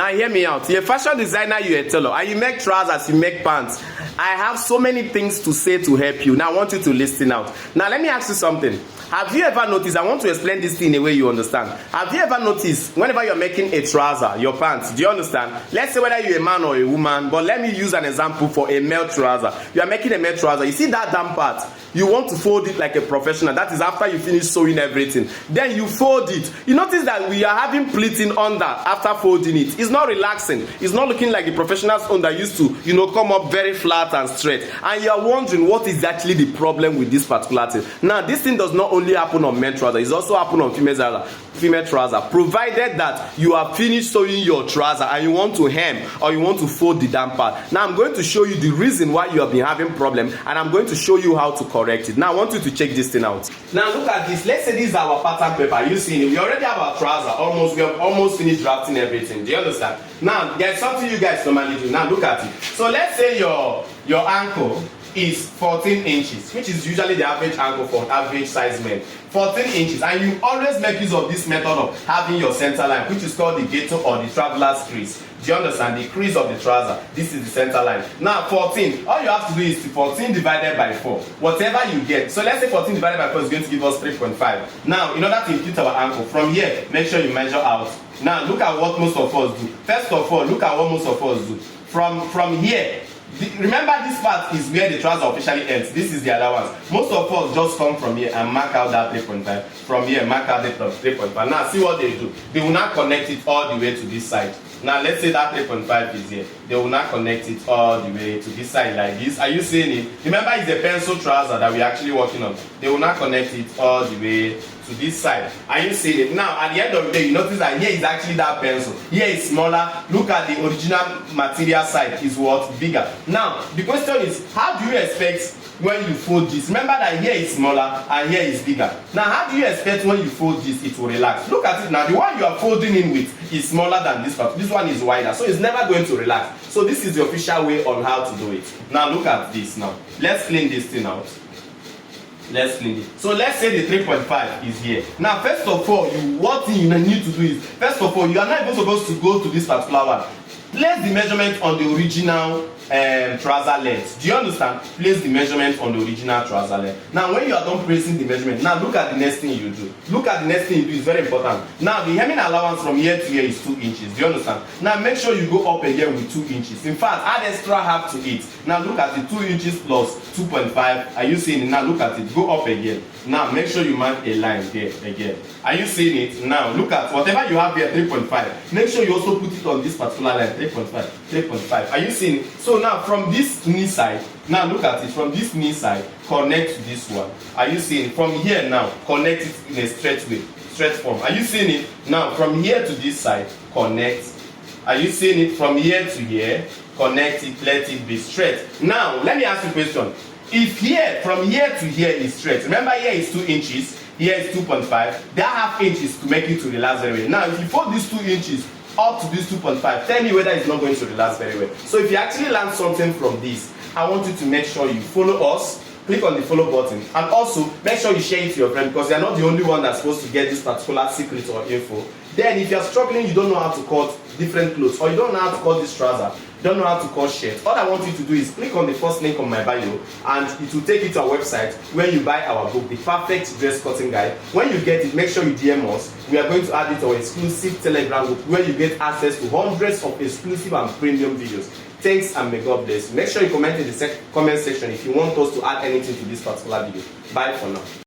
Now hear me out. You're a fashion designer, you're a tailor, and you make trousers, you make pants. I have so many things to say to help you. Now I want you to listen out. Now let me ask you something. Have you ever noticed, I want to explain this thing in a way you understand. Have you ever noticed, whenever you're making a trouser, your pants, do you understand? Let's say whether you're a man or a woman, but let me use an example for a male trouser. You are making a male trouser. You see that damn part? You want to fold it like a professional. That is after you finish sewing everything. Then you fold it. You notice that we are having pleating under after folding it. It's not relaxing. It's not looking like the professionals on that used to, come up very flat and straight. And you are wondering what is actually the problem with this particular thing. Now, this thing does not only happen on men trouser. It's also happen on female trouser. Provided that you have finished sewing your trouser and you want to hem or you want to fold the damn part. Now, I'm going to show you the reason why you have been having problem, and I'm going to show you how to correct it. Now, I want you to check this thing out. Now, look at this. Let's say this is our pattern paper. You see it? We already have our trouser. We have almost finished drafting everything. Do you understand? Now, there's something you guys normally do. Now, look at it. So, let's say your ankle is 14 inches, which is usually the average ankle for average size men. 14 inches, and you always make use of this method of having your center line, which is called the gaiter or the traveler's crease. Do you understand? The crease of the trouser. This is the center line. Now 14, all you have to do is 14 divided by 4. Whatever you get. So let's say 14 divided by 4 is going to give us 3.5. Now, in order to impute our ankle, from here, make sure you measure out. Now, look at what most of us do. First of all, look at what most of us do. From here, remember this part is where the trouser officially ends. This is the allowance. Most of us just come from here and mark out that 3.5. From here, mark out the 3.5. Now see what they do. They will not connect it all the way to this side. Now let's say that 3.5 is here. They will not connect it all the way to this side like this. Are you seeing it? Remember, it's a pencil trouser that we're actually working on. They will not connect it all the way to this side. Are you seeing it? Now at the end of the day, you notice that here is actually that pencil. Here is smaller. Look at the original material side is what? Bigger. Now the question is, how do you expect when you fold this? Remember that here is smaller and here is bigger. Now how do you expect when you fold this it will relax? Look at it now. The one you are folding in with is smaller than this part. This one is wider, so it's never going to relax. So this is the official way on how to do it. Now look at this now. Let's clean this thing out. Let's clean it. So let's say the 3.5 is here. Now first of all, what you need to do is, first of all, you are not even supposed to go to this particular one. Place the measurement on the original trouser length. Do you understand? Place the measurement on the original trouser length. Now when you are done placing the measurement, now look at the next thing you do. Look at the next thing you do, is very important. Now the hemming allowance from here to here is 2 inches. Do you understand? Now make sure you go up again with 2 inches. In fact, add extra half to it. Now look at the 2 inches plus 2.5. Are you seeing it? Now look at it. Go up again. Now make sure you mark a line there again. Are you seeing it? Now look at whatever you have here, 3.5. Make sure you also put it on this particular line, 3.5, 3.5. Are you seeing it? So now from this knee side, now look at it. From this knee side, connect to this one. Are you seeing it? From here now, connect it in a straight way, straight form. Are you seeing it? Now from here to this side, connect. Are you seeing it? From here to here, connect it, let it be straight. Now let me ask you a question. If here, from here to here is straight, remember here is 2 inches, here is 2.5, that half inch is to make it to relax very well. Now if you fold these 2 inches up to this 2.5, tell me whether it's not going to relax very well. So if you actually learn something from this, I want you to make sure you follow us, click on the follow button, and also make sure you share it to your friend, because they are not the only one that's supposed to get this particular secret or info. Then if you're struggling, you don't know how to cut different clothes, or you don't know how to cut this trouser, you don't know how to cut shirt, all I want you to do is click on the first link on my bio, and it will take you to our website where you buy our book, The Perfect Dress Cutting Guide. When you get it, make sure you DM us. We are going to add it to our exclusive Telegram group where you get access to hundreds of exclusive and premium videos. Thanks, and may God bless you. Make sure you comment in the comment section if you want us to add anything to this particular video. Bye for now.